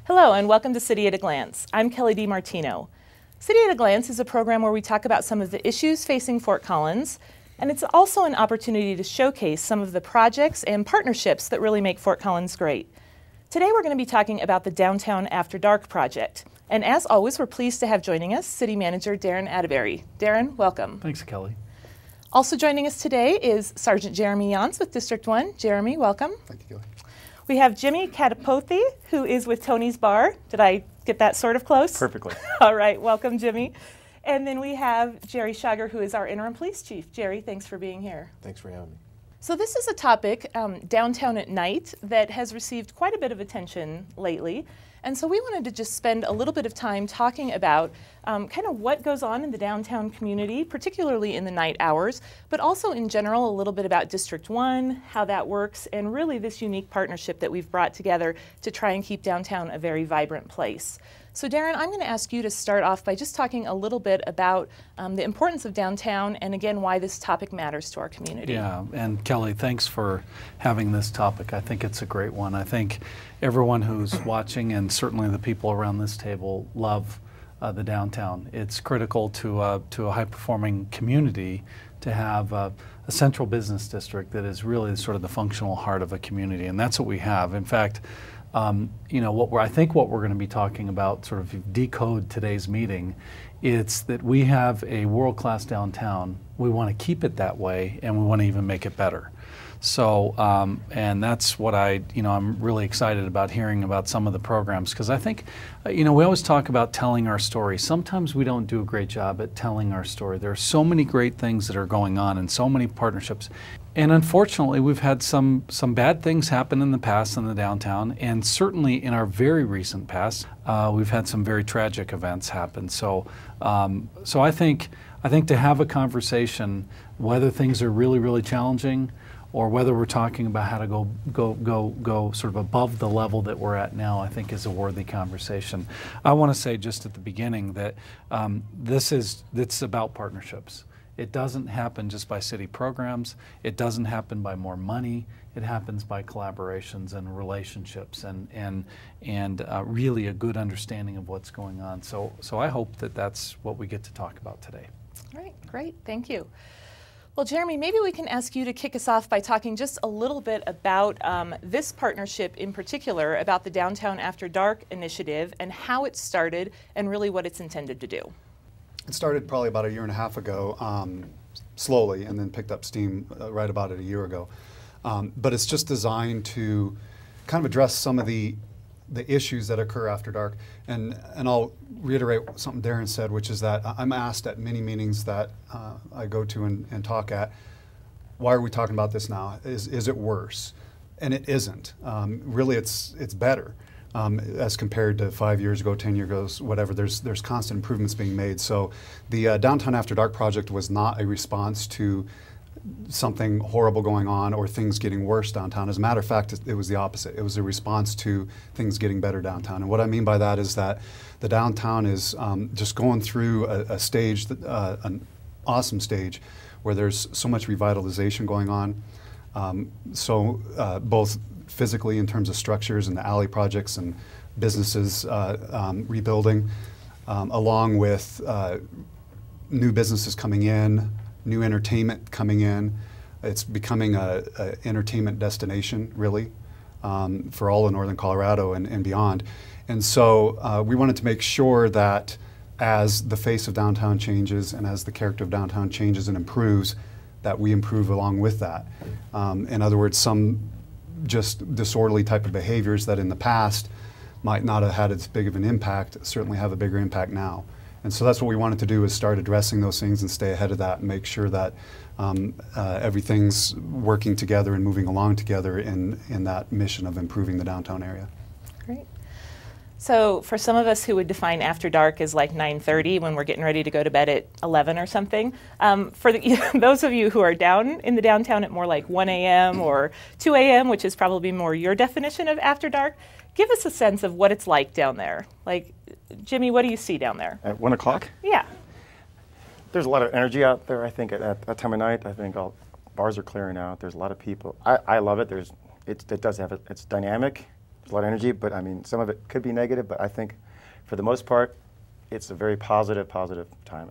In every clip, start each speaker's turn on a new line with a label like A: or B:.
A: Hello and welcome to City at a Glance. I'm Kelly DiMartino. City at a Glance is a program where we talk about some of the issues facing Fort Collins, and it's also an opportunity to showcase some of the projects and partnerships that really make Fort Collins great. Today we're going to be talking about the Downtown After Dark project. And as always, we're pleased to have joining us City Manager Darren Atterbury. Darren, welcome.
B: Thanks, Kelly.
A: Also joining us today is Sergeant Jeremy Yance with District 1. Jeremy, welcome.
C: Thank you, Kelly.
A: We have Jimmy Catapothy, who is with Tony's Bar. Did I get that sort of close?
B: Perfectly.
A: All right, welcome, Jimmy. And then we have Jerry Schager, who is our interim police chief. Jerry, thanks for being here.
C: Thanks for having me.
A: So this is a topic, downtown at night, that has received quite a bit of attention lately. And so we wanted to just spend a little bit of time talking about kind of what goes on in the downtown community, particularly in the night hours, but also in general a little bit about District 1, how that works, and really this unique partnership that we've brought together to try and keep downtown a very vibrant place. So Darren, I'm going to ask you to start off by just talking a little bit about the importance of downtown and again why this topic matters to our community.
B: Yeah, and Kelly, thanks for having this topic. I think it's a great one. I think everyone who's watching and certainly the people around this table love the downtown. It's critical to a high-performing community to have a central business district that is really sort of the functional heart of a community, and that's what we have. In fact, you know, I think what we're going to be talking about, sort of decode today's meeting, it's that we have a world-class downtown. We want to keep it that way, and we want to even make it better. So, and that's what I'm really excited about hearing about some of the programs, because I think, we always talk about telling our story. Sometimes we don't do a great job at telling our story. There are so many great things that are going on and so many partnerships. And unfortunately, we've had some bad things happen in the past in the downtown, and certainly in our very recent past, we've had some very tragic events happen. So, I think to have a conversation, whether things are really, really challenging, or whether we're talking about how to go sort of above the level that we're at now, I think is a worthy conversation. I want to say just at the beginning that it's about partnerships. It doesn't happen just by city programs. It doesn't happen by more money. It happens by collaborations and relationships and really a good understanding of what's going on. So I hope that that's what we get to talk about today.
A: All right, great, thank you. Well, Jeremy, maybe we can ask you to kick us off by talking just a little bit about this partnership in particular, about the Downtown After Dark initiative and how it started and really what it's intended to do.
C: It started probably about a year and a half ago, slowly, and then picked up steam right about it a year ago. But it's just designed to kind of address some of the issues that occur after dark. And I'll reiterate something Darren said, which is that I'm asked at many meetings that I go to and talk at, why are we talking about this now? Is it worse? And it isn't. Really, it's better. As compared to 5 years ago, 10 years ago, whatever, there's constant improvements being made. So the Downtown After Dark project was not a response to something horrible going on or things getting worse downtown. As a matter of fact, it was the opposite. It was a response to things getting better downtown. And what I mean by that is that the downtown is just going through a stage, an awesome stage, where there's so much revitalization going on. Both physically in terms of structures and the alley projects and businesses rebuilding, along with new businesses coming in, new entertainment coming in. It's becoming a entertainment destination, really, for all of Northern Colorado and beyond. And so we wanted to make sure that as the face of downtown changes and as the character of downtown changes and improves, that we improve along with that. In other words, some just disorderly type of behaviors that in the past might not have had as big of an impact certainly have a bigger impact now. And so that's what we wanted to do, is start addressing those things and stay ahead of that and make sure that everything's working together and moving along together in that mission of improving the downtown area.
A: Great. So for some of us who would define after dark as like 9:30 when we're getting ready to go to bed at 11 or something, for those of you who are down in the downtown at more like 1 a.m. or 2 a.m., which is probably more your definition of after dark, give us a sense of what it's like down there. Like, Jimmy, what do you see down there?
D: At 1 o'clock?
A: Yeah.
D: There's a lot of energy out there, I think, at that time of night. I think all bars are clearing out. There's a lot of people. I love it. It's dynamic. There's a lot of energy, but I mean, some of it could be negative, but I think for the most part, it's a very positive time.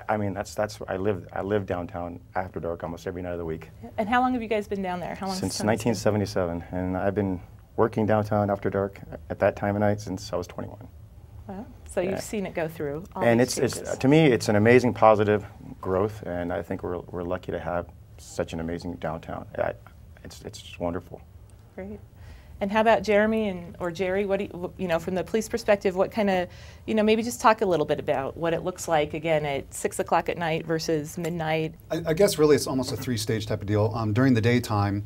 D: I mean, that's I live downtown after dark almost every night of the week.
A: And how long have you guys been down there? How long?
D: Since 1977, and I've been working downtown after dark at that time of night since I was 21.
A: Wow. So you've seen it go through all
D: and
A: these
D: it's
A: stages.
D: to me, it's an amazing positive growth, and I think we're lucky to have such an amazing downtown. It's just wonderful.
A: Great. And how about Jeremy or Jerry? What do you know, from the police perspective? What kind of, maybe just talk a little bit about what it looks like again at 6 o'clock at night versus midnight.
C: I guess really it's almost a three-stage type of deal. During the daytime,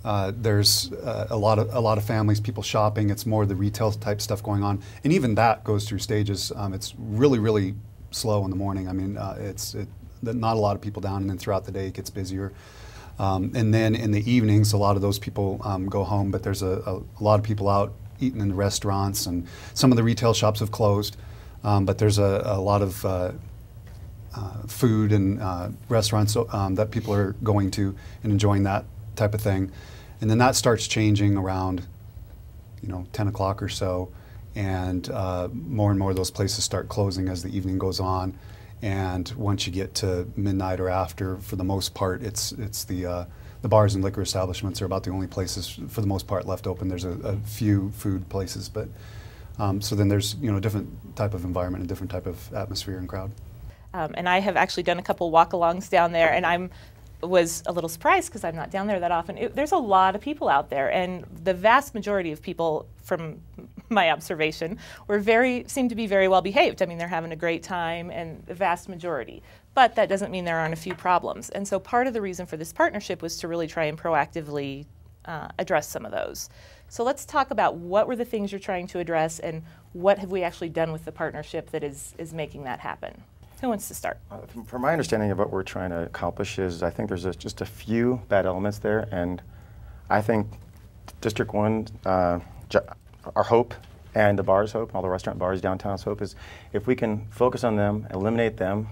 C: there's a lot of families, people shopping. It's more the retail type stuff going on, and even that goes through stages. It's really slow in the morning. I mean, not a lot of people down, and then throughout the day it gets busier. And then in the evenings, a lot of those people go home, but there's a lot of people out eating in the restaurants, and some of the retail shops have closed, but there's a lot of food and restaurants that people are going to and enjoying that type of thing. And then that starts changing around 10 o'clock or so, and more and more of those places start closing as the evening goes on. And once you get to midnight or after, for the most part, it's the bars and liquor establishments are about the only places, for the most part, left open. There's a few food places, but so then there's a different type of environment, a different type of atmosphere and crowd.
A: And I have actually done a couple walk-alongs down there, and was a little surprised because I'm not down there that often. There's a lot of people out there, and the vast majority of people, from my observation, seem to be very well behaved. I mean, they're having a great time, and the vast majority. But that doesn't mean there aren't a few problems. And so part of the reason for this partnership was to really try and proactively address some of those. So let's talk about what were the things you're trying to address, and what have we actually done with the partnership that is making that happen. Who wants to start?
D: From my understanding of what we're trying to accomplish is, I think there's just a few bad elements there, and I think District 1, our hope, and the bar's hope, all the restaurant bars downtown's hope, is if we can focus on them, eliminate them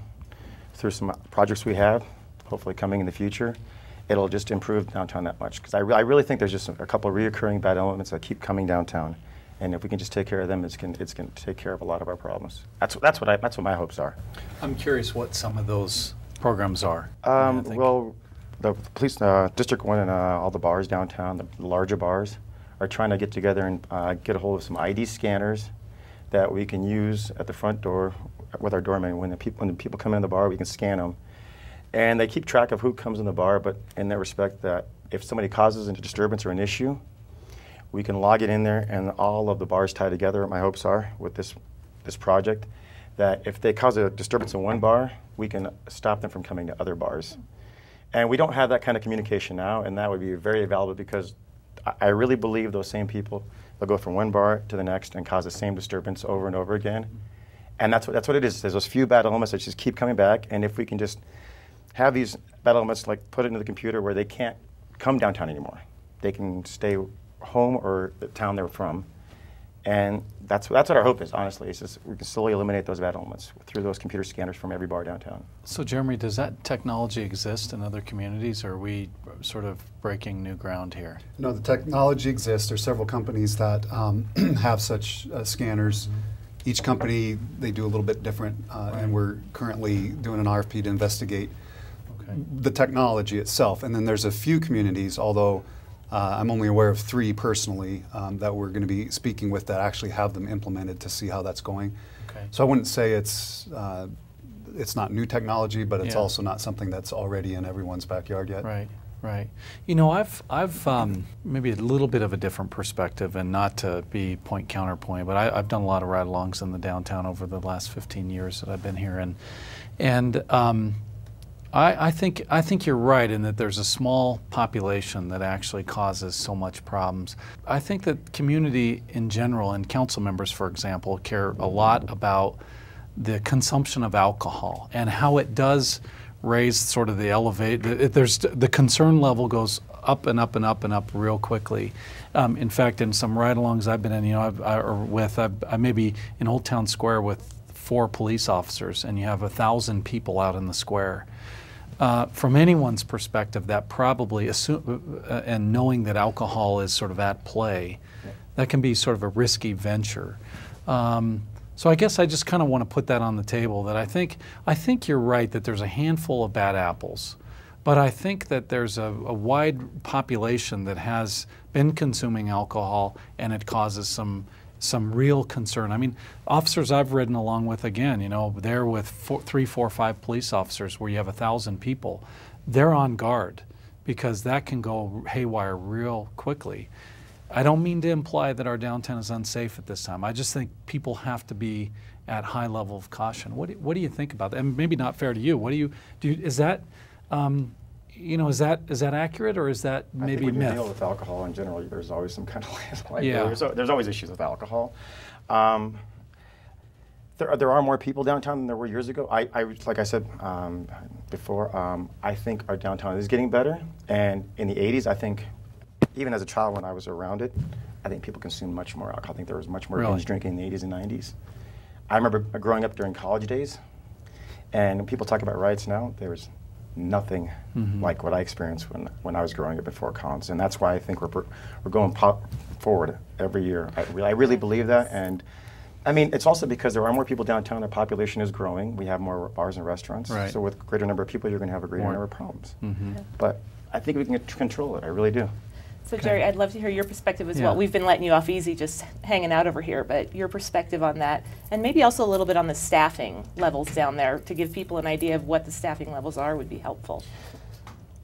D: through some projects we have, hopefully coming in the future, it'll just improve downtown that much. Because I really think there's just a couple of reoccurring bad elements that keep coming downtown. And if we can just take care of them, it's going to take care of a lot of our problems. That's what my hopes are.
B: I'm curious what some of those programs are.
D: Well, the police, District 1 and all the bars downtown, the larger bars, are trying to get together and get a hold of some ID scanners that we can use at the front door with our doorman. When the people come in the bar, we can scan them. And they keep track of who comes in the bar, but in that respect that if somebody causes a disturbance or an issue, we can log it in there, and all of the bars tie together, my hopes are, with this project, that if they cause a disturbance in one bar, we can stop them from coming to other bars. And we don't have that kind of communication now, and that would be very valuable, because I really believe those same people, they'll go from one bar to the next and cause the same disturbance over and over again. And that's what it is. There's those few bad elements that just keep coming back, and if we can just have these bad elements, like put it into the computer where they can't come downtown anymore. They can stay home or the town they're from, and that's what our hope is. Honestly, it's just we can slowly eliminate those bad elements through those computer scanners from every bar downtown.
B: So, Jeremy, does that technology exist in other communities, or are we sort of breaking new ground here?
C: No, the technology exists. There's several companies that have such scanners. Each company, they do a little bit different, and we're currently doing an RFP to investigate the technology itself. And then there's a few communities, although I'm only aware of 3 personally that we're going to be speaking with that actually have them implemented to see how that's going.
B: Okay.
C: So I wouldn't say it's not new technology, but it's also not something that's already in everyone's backyard yet.
B: Right, right. I've maybe a little bit of a different perspective, and not to be point counterpoint, but I've done a lot of ride-alongs in the downtown over the last 15 years that I've been here, and I think you're right in that there's a small population that actually causes so much problems. I think that community in general, and council members, for example, care a lot about the consumption of alcohol and how it does raise sort of the concern level goes up and up and up and up real quickly. In fact, in some ride-alongs I've been in, I may be in Old Town Square with 4 police officers, and you have 1,000 people out in the square. from anyone's perspective, that probably and knowing that alcohol is sort of at play, that can be sort of a risky venture. So I guess I just kind of want to put that on the table, that I think you're right that there's a handful of bad apples, but I think that there's a wide population that has been consuming alcohol and it causes some real concern. I mean, officers I've ridden along with, again, you know, they're with 3, 4, 5 police officers where you have 1,000 people. They're on guard because that can go haywire real quickly. I don't mean to imply that our downtown is unsafe at this time. I just think people have to be at high level of caution. What do you think about that? And maybe not fair to you. What do you is that you know, is that accurate, or is that maybe
D: I think when
B: myth?
D: you deal with alcohol in general, there's always some kind of
B: Yeah.
D: there's always issues with alcohol. There are more people downtown than there were years ago. Like I said before, I think our downtown is getting better. And in the 80s, I think, even as a child when I was around it, I think people consumed much more alcohol. I think there was much more
B: Really?
D: binge drinking in the 80s and 90s. I remember growing up during college days, and when people talk about riots now, there was nothing like what I experienced when I was growing up before Collins. And that's why I think we're going forward every year. I really believe that. And I mean, it's also because there are more people downtown, the population is growing, we have more bars and restaurants.
B: Right.
D: So with a greater number of people, you're going to have a greater
B: More.
D: number of problems.
B: Mm-hmm.
D: But I think we can control it, I really do.
A: So Jerry, I'd love to hear your perspective as
B: Yeah.
A: well. We've been letting you off easy just hanging out over here, but your perspective on that, and maybe also a little bit on the staffing levels down there to give people an idea of what the staffing levels are would be helpful.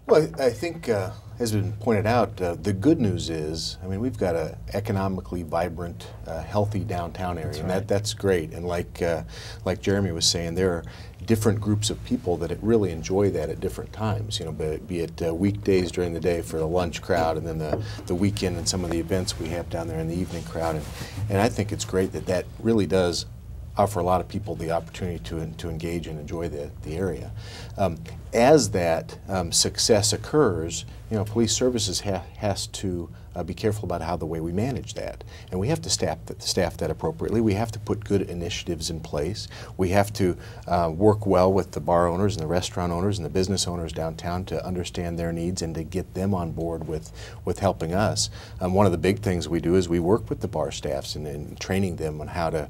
E: Well, I think, as has been pointed out, the good news is, I mean, we've got an economically vibrant, healthy downtown area, and that's great. And like Jeremy was saying, there are different groups of people that really enjoy that at different times. You know, be it weekdays during the day for the lunch crowd, and then the weekend and some of the events we have down there in the evening crowd. And I think it's great that really does offer a lot of people the opportunity to engage and enjoy the area. As that success occurs, you know, police services has to be careful about the way we manage that, and we have to staff that appropriately. We have to put good initiatives in place. We have to work well with the bar owners and the restaurant owners and the business owners downtown to understand their needs and to get them on board with helping us. One of the big things we do is we work with the bar staffs and training them on how to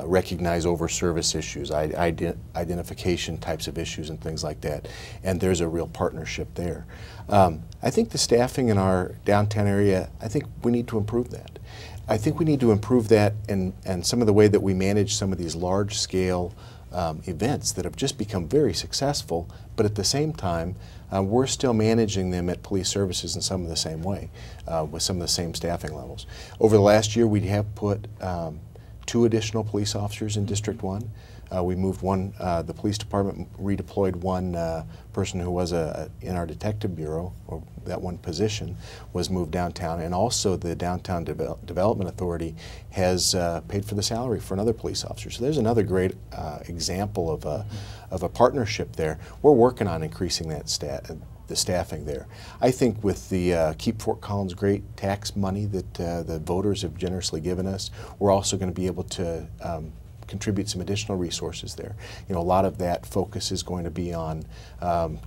E: recognize over-service issues, identification types of issues and things like that, and there's a real partnership there. I think the staffing in our downtown area, I think we need to improve that. I think we need to improve that and some of the way that we manage some of these large-scale events that have just become very successful, but at the same time, we're still managing them at police services in some of the same way, with some of the same staffing levels. Over the last year, we have put 2 additional police officers in District 1. We moved one, the police department redeployed one person who was in our detective bureau, or that one position was moved downtown, and also the Downtown Development Authority has paid for the salary for another police officer. So there's another great example of a partnership there. We're working on increasing that the staffing there. I think with the Keep Fort Collins Great tax money that the voters have generously given us, we're also going to be able to contribute some additional resources there. You know, a lot of that focus is going to be on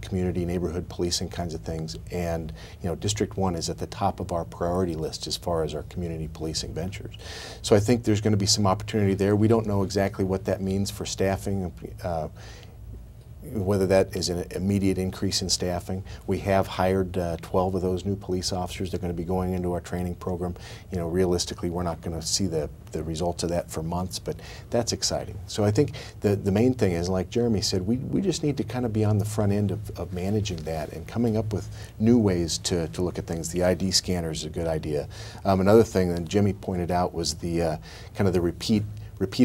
E: community, neighborhood policing kinds of things, and you know, District 1 is at the top of our priority list as far as our community policing ventures. So I think there's going to be some opportunity there. We don't know exactly what that means for staffing, whether that is an immediate increase in staffing. We have hired 12 of those new police officers. They're going to be going into our training program. You know, realistically, we're not going to see the results of that for months, but that's exciting. So I think the main thing is, like Jeremy said, we just need to kind of be on the front end of managing that and coming up with new ways to look at things. The ID scanner is a good idea. Another thing that Jimmy pointed out was the kind of the repeat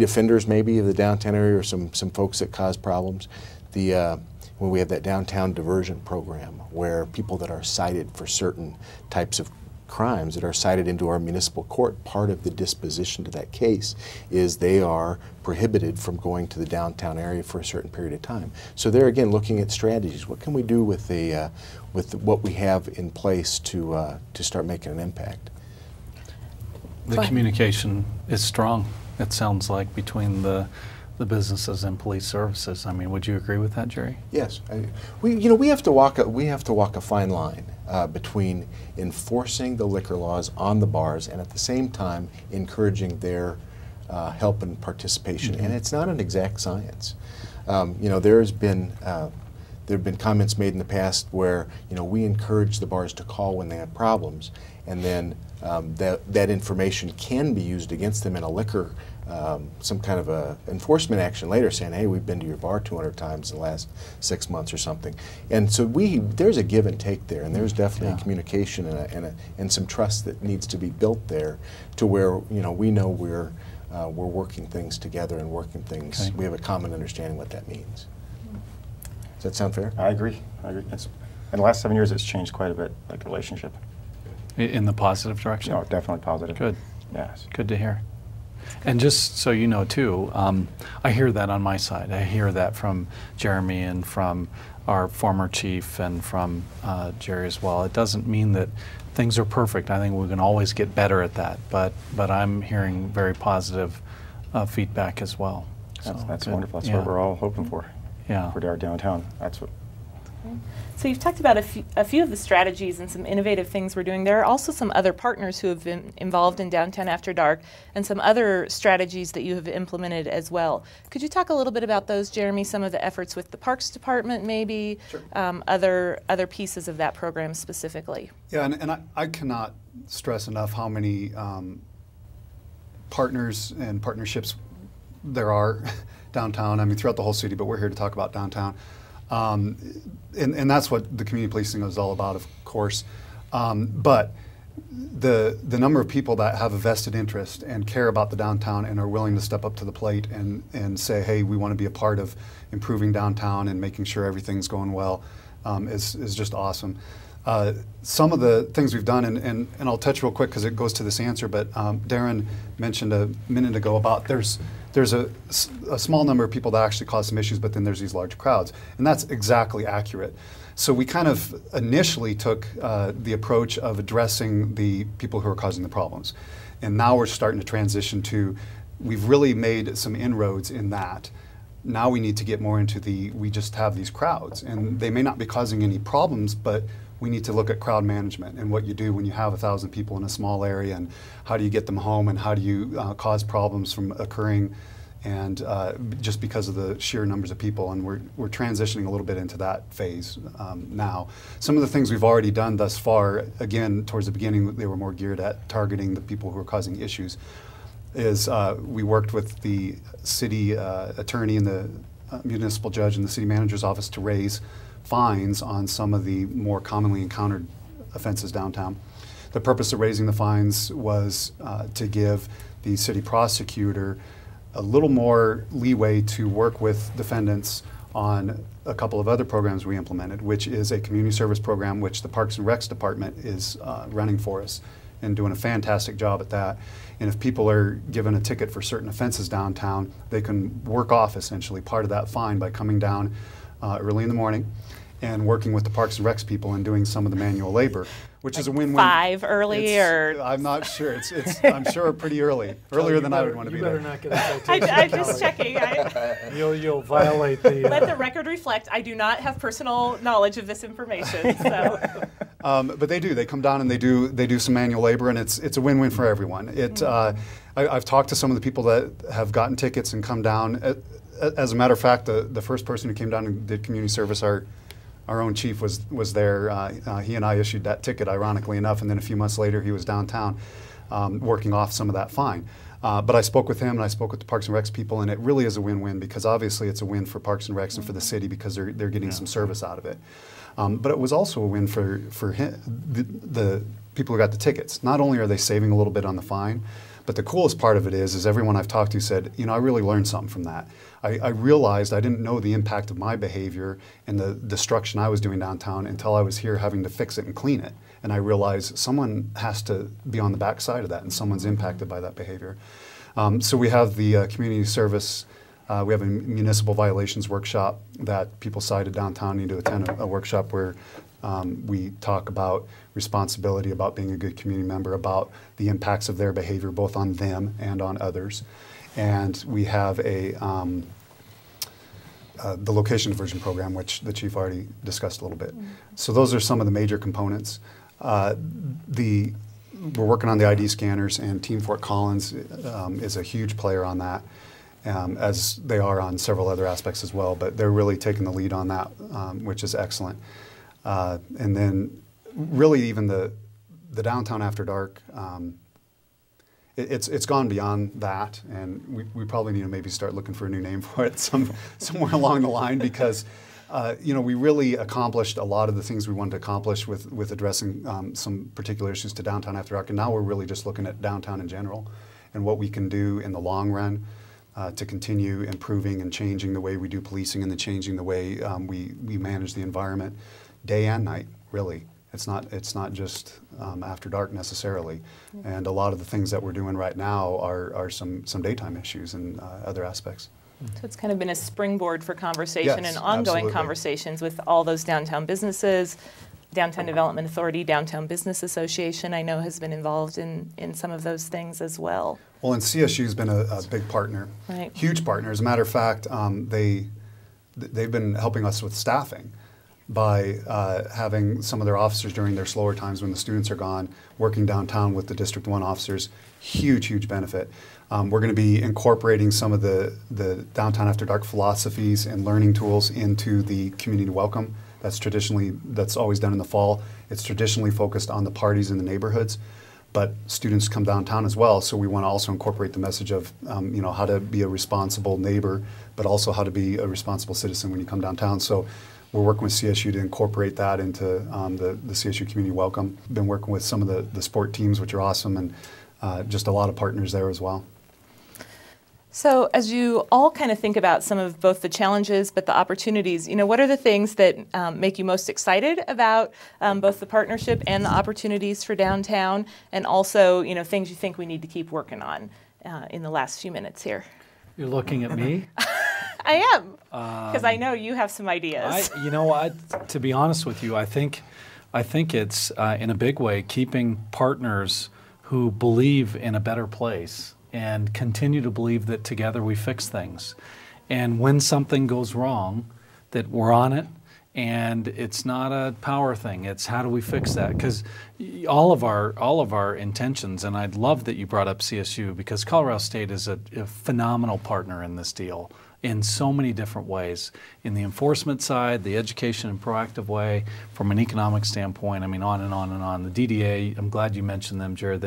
E: offenders maybe of the downtown area, or some folks that cause problems. When we have that downtown diversion program where people that are cited for certain types of crimes that are cited into our municipal court, part of the disposition to that case is they are prohibited from going to the downtown area for a certain period of time. So there again, looking at strategies. What can we do with what we have in place to start making an impact?
B: The communication is strong, it sounds like, between the the businesses and police services. I mean, would you agree with that, Jerry?
E: Yes, we have to walk a fine line between enforcing the liquor laws on the bars and at the same time encouraging their help and participation. And it's not an exact science. There have been comments made in the past where we encourage the bars to call when they have problems, and then that information can be used against them in a liquor, some kind of a enforcement action later, saying, hey, we've been to your bar 200 times in the last 6 months or something. And so there's a give and take there, and there's definitely a communication and some trust that needs to be built there, to where we know we're working things together and working things.
B: Okay.
E: We have a common understanding what that means. Does that sound fair?
D: I agree. In the last 7 years, it's changed quite a bit, like the relationship.
B: In the positive direction?
D: No, definitely positive.
B: Good.
D: Yes.
B: Good to hear. And just so you know, too, I hear that on my side. I hear that from Jeremy and from our former chief and from Jerry as well. It doesn't mean that things are perfect. I think we can always get better at that. But I'm hearing very positive feedback as well.
D: That's
B: good.
D: wonderful. That's what we're all hoping for.
B: Yeah.
D: For our downtown. That's what.
A: So you've talked about a few of the strategies and some innovative things we're doing. There are also some other partners who have been involved in Downtown After Dark and some other strategies that you have implemented as well. Could you talk a little bit about those, Jeremy, some of the efforts with the Parks Department maybe,
C: Sure.
A: Other pieces of that program specifically?
C: Yeah, and I cannot stress enough how many partners and partnerships there are downtown. I mean, throughout the whole city, but we're here to talk about downtown. And that's what the community policing is all about, of course. But the number of people that have a vested interest and care about the downtown and are willing to step up to the plate and say, hey, we want to be a part of improving downtown and making sure everything's going well is just awesome. Some of the things we've done, and I'll touch real quick because it goes to this answer, but Darren mentioned a minute ago about there's a small number of people that actually cause some issues, but then there's these large crowds. And that's exactly accurate. So we kind of initially took the approach of addressing the people who are causing the problems. And now we're starting to transition to, we've really made some inroads in that. Now we need to get more into we just have these crowds. And they may not be causing any problems, but we need to look at crowd management and what you do when you have 1,000 people in a small area, and how do you get them home, and how do you cause problems from occurring, and just because of the sheer numbers of people. And we're transitioning a little bit into that phase now. Some of the things we've already done thus far, again, towards the beginning, they were more geared at targeting the people who are causing issues, is we worked with the city attorney and the municipal judge and the city manager's office to raise fines on some of the more commonly encountered offenses downtown. The purpose of raising the fines was to give the city prosecutor a little more leeway to work with defendants on a couple of other programs we implemented, which is a community service program, which the Parks and Recs department is running for us and doing a fantastic job at that. And if people are given a ticket for certain offenses downtown, they can work off essentially part of that fine by coming down early in the morning and working with the Parks and Recs people and doing some of the manual labor, which is a win-win.
A: 5 early or?
C: I'm not sure. It's I'm sure pretty early, earlier than I would want to be there.
F: You better not get a citation.
A: I'm just checking.
F: You'll violate the.
A: Let the record reflect, I do not have personal knowledge of this information. So.
C: But they do. They come down and they do some manual labor, and it's a win-win for everyone. I've talked to some of the people that have gotten tickets and come down. As a matter of fact, the first person who came down and did community service, our own chief was there. He and I issued that ticket, ironically enough, and then a few months later he was downtown working off some of that fine. But I spoke with him and I spoke with the Parks and Recs people, and it really is a win-win, because obviously it's a win for Parks and Recs and for the city because they're getting some service out of it. But it was also a win for him, the people who got the tickets. Not only are they saving a little bit on the fine, but the coolest part of it is everyone I've talked to said, I really learned something from that. I realized I didn't know the impact of my behavior and the destruction I was doing downtown until I was here having to fix it and clean it. And I realized someone has to be on the backside of that, and someone's impacted by that behavior. So we have the community service. We have a municipal violations workshop that people cited downtown need to attend, a workshop where we talk about responsibility, about being a good community member, about the impacts of their behavior both on them and on others. and we have the location diversion program, which the chief already discussed a little bit. So those are some of the major components. We're working on the ID scanners, and Team Fort Collins is a huge player on that, as they are on several other aspects as well. But they're really taking the lead on that, which is excellent. And then, really, even the downtown after dark. It's gone beyond that, and we probably need to maybe start looking for a new name for it somewhere along the line, because we really accomplished a lot of the things we wanted to accomplish with addressing some particular issues to downtown after dark, and now we're really just looking at downtown in general and what we can do in the long run to continue improving and changing the way we do policing, and then changing the way we manage the environment day and night, really. It's not just after dark necessarily, and a lot of the things that we're doing right now are some daytime issues and other aspects.
A: So it's kind of been a springboard for conversation
C: Yes,
A: and ongoing
C: absolutely.
A: conversations with all those downtown businesses. Downtown Development Authority, Downtown Business Association, I know has been involved in some of those things as well.
C: Well, and CSU's been a big partner,
A: Right.
C: huge partner. As a matter of fact, they've been helping us with staffing by having some of their officers during their slower times when the students are gone, working downtown with the District 1 officers. Huge benefit. We're going to be incorporating some of the downtown after dark philosophies and learning tools into the community welcome. That's always done in the fall. It's traditionally focused on the parties in the neighborhoods, but students come downtown as well. So we want to also incorporate the message of how to be a responsible neighbor, but also how to be a responsible citizen when you come downtown. So we're working with CSU to incorporate that into the CSU Community Welcome. Been working with some of the sport teams, which are awesome, and just a lot of partners there as well.
A: So as you all kind of think about some of both the challenges but the opportunities, what are the things that make you most excited about both the partnership and the opportunities for downtown, and also things you think we need to keep working on in the last few minutes here?
B: You're looking at me?
A: I am, because I know you have some ideas.
B: To be honest with you, I think it's in a big way keeping partners who believe in a better place and continue to believe that together we fix things. And when something goes wrong, that we're on it, and it's not a power thing. It's how do we fix that? Because all of our intentions, and I'd love that you brought up CSU, because Colorado State is a phenomenal partner in this deal in so many different ways. In the enforcement side, the education and proactive way, from an economic standpoint, I mean, on and on and on. The DDA, I'm glad you mentioned them, Jared.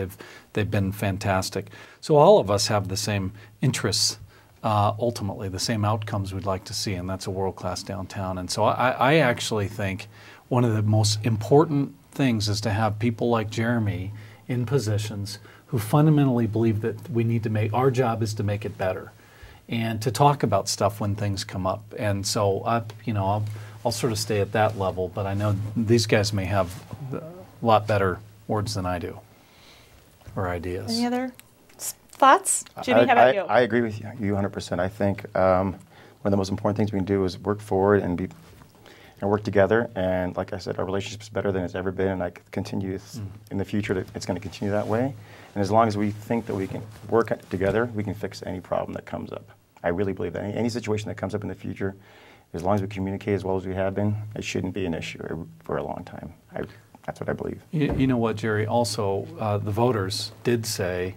B: They've been fantastic. So all of us have the same interests, ultimately, the same outcomes we'd like to see, and that's a world-class downtown. And so I actually think one of the most important things is to have people like Jeremy in positions who fundamentally believe that we need to make, our job is to make it better, and to talk about stuff when things come up. And so, I'll sort of stay at that level, but I know these guys may have a lot better words than I do, or ideas.
A: Any other thoughts? Jimmy, how about you?
D: I agree with you 100%. I think one of the most important things we can do is work forward and work together. And like I said, our relationship is better than it's ever been, and I continue in the future. It's going to continue that way. And as long as we think that we can work together, we can fix any problem that comes up. I really believe that any situation that comes up in the future, as long as we communicate as well as we have been, it shouldn't be an issue for a long time. That's what I believe.
B: You know what, Jerry? Also, the voters did say,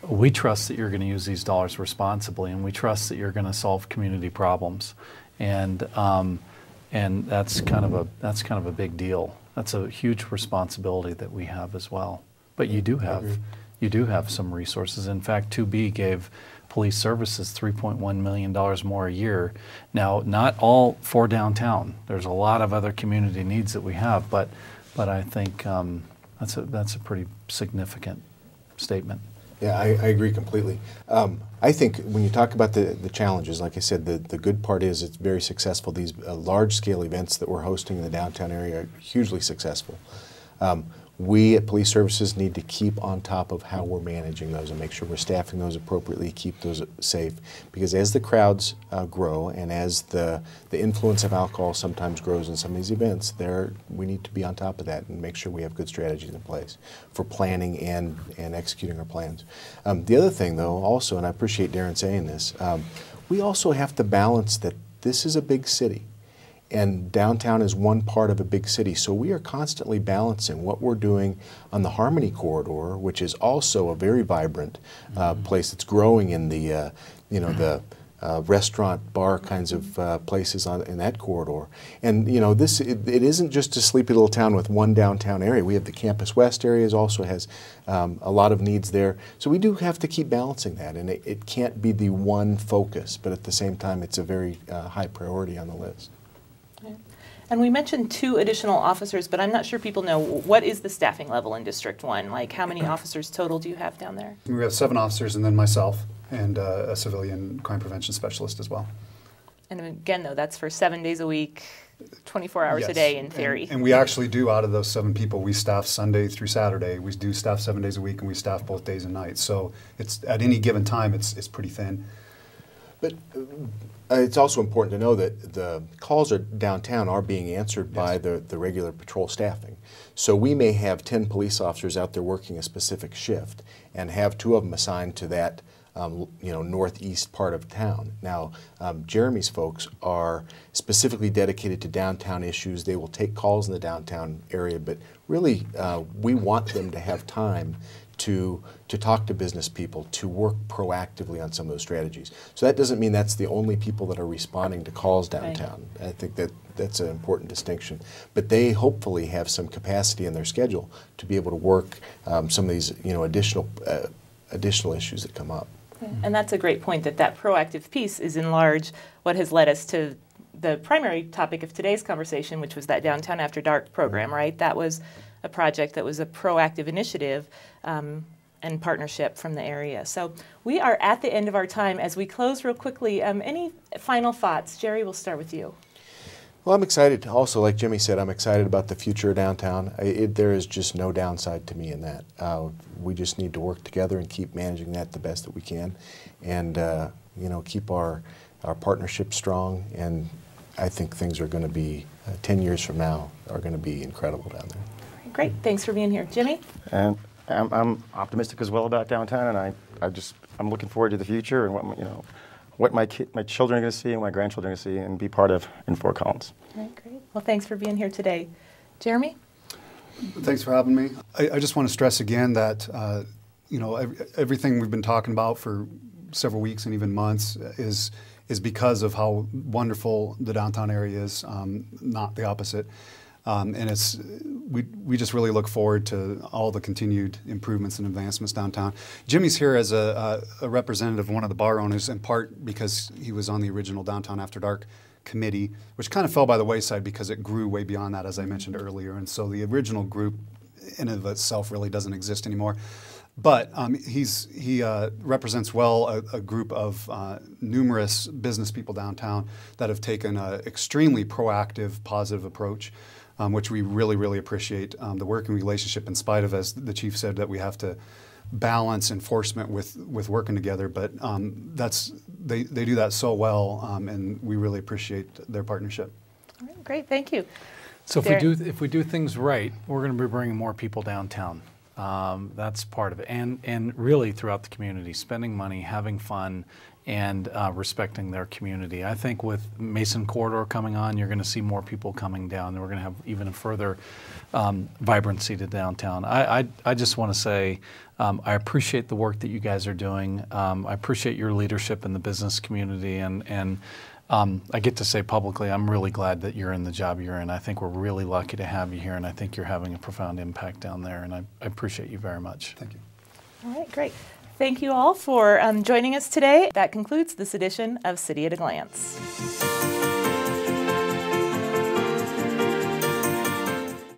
B: we trust that you're going to use these dollars responsibly, and we trust that you're going to solve community problems, and that's kind of a big deal. That's a huge responsibility that we have as well. But you do have some resources. In fact, 2B gave police services $3.1 million more a year. Now, not all for downtown. There's a lot of other community needs that we have, but I think that's a pretty significant statement.
E: Yeah, I agree completely. I think when you talk about the challenges, like I said, the good part is it's very successful. These large-scale events that we're hosting in the downtown area are hugely successful. we at Police Services need to keep on top of how we're managing those and make sure we're staffing those appropriately, keep those safe. Because as the crowds grow and as the influence of alcohol sometimes grows in some of these events, we need to be on top of that and make sure we have good strategies in place for planning and executing our plans. The other thing, though, also, and I appreciate Darren saying this, we also have to balance that this is a big city. And downtown is one part of a big city, so we are constantly balancing what we're doing on the Harmony Corridor, which is also a very vibrant place that's growing in the, the restaurant, bar kinds of places in that corridor. And it isn't just a sleepy little town with one downtown area. We have the Campus West areas, also has a lot of needs there. So we do have to keep balancing that, and it can't be the one focus, but at the same time, it's a very high priority on the list.
A: And we mentioned 2 additional officers, but I'm not sure people know, what is the staffing level in District 1? Like, how many officers total do you have down there?
C: We have 7 officers and then myself and a civilian crime prevention specialist as well.
A: And again, though, that's for 7 days a week, 24 hours a day in theory.
C: And we actually do, out of those 7 people, we staff Sunday through Saturday. We do staff 7 days a week, and we staff both days and nights. So it's at any given time, it's pretty thin.
E: But it's also important to know that the calls downtown are being answered by the regular patrol staffing. So we may have 10 police officers out there working a specific shift and have 2 of them assigned to that northeast part of town. Now, Jeremy's folks are specifically dedicated to downtown issues. They will take calls in the downtown area, but really we want them to have time to talk to business people, to work proactively on some of those strategies. So that doesn't mean that's the only people that are responding to calls downtown. Right. I think that's an important distinction. But they hopefully have some capacity in their schedule to be able to work some of these additional issues that come up.
A: Yeah. And that's a great point, that proactive piece is in large what has led us to the primary topic of today's conversation, which was that Downtown After Dark program, right? That was a project that was a proactive initiative and partnership from the area. So we are at the end of our time. As we close real quickly, any final thoughts? Jerry, we'll start with you.
E: Well, I'm excited. Also, like Jimmy said, I'm excited about the future of downtown. There is just no downside to me in that. We just need to work together and keep managing that the best that we can, and keep our partnership strong. And I think things are going to be 10 years from now are going to be incredible down there.
A: Great. Thanks for being here, Jimmy.
D: And I'm optimistic as well about downtown, and I'm looking forward to the future and what my children are going to see and my grandchildren are going to see and be part of in Fort Collins.
A: All right, great. Well, thanks for being here today. Jeremy?
C: Thanks for having me. I just want to stress again that everything we've been talking about for several weeks and even months is because of how wonderful the downtown area is, not the opposite. And we just really look forward to all the continued improvements and advancements downtown. Jimmy's here as a representative of one of the bar owners, in part because he was on the original Downtown After Dark committee, which kind of fell by the wayside because it grew way beyond that, as I mentioned earlier. And so the original group in and of itself really doesn't exist anymore. But he represents well a group of numerous business people downtown that have taken an extremely proactive, positive approach, which we really, really appreciate. The working relationship, in spite of, as the chief said, that we have to balance enforcement with working together. But they do that so well, and we really appreciate their partnership.
A: All right, great, thank you.
B: So if we do things right, we're going to be bringing more people downtown. That's part of it, and really throughout the community, spending money, having fun, and respecting their community. I think with Mason Corridor coming on, you're going to see more people coming down, and we're going to have even a further vibrancy to downtown. I just want to say I appreciate the work that you guys are doing. I appreciate your leadership in the business community, and I get to say publicly, I'm really glad that you're in the job you're in. I think we're really lucky to have you here, and I think you're having a profound impact down there, and I appreciate you very much.
C: Thank you.
A: All right, great. Thank you all for joining us today. That concludes this edition of City at a Glance.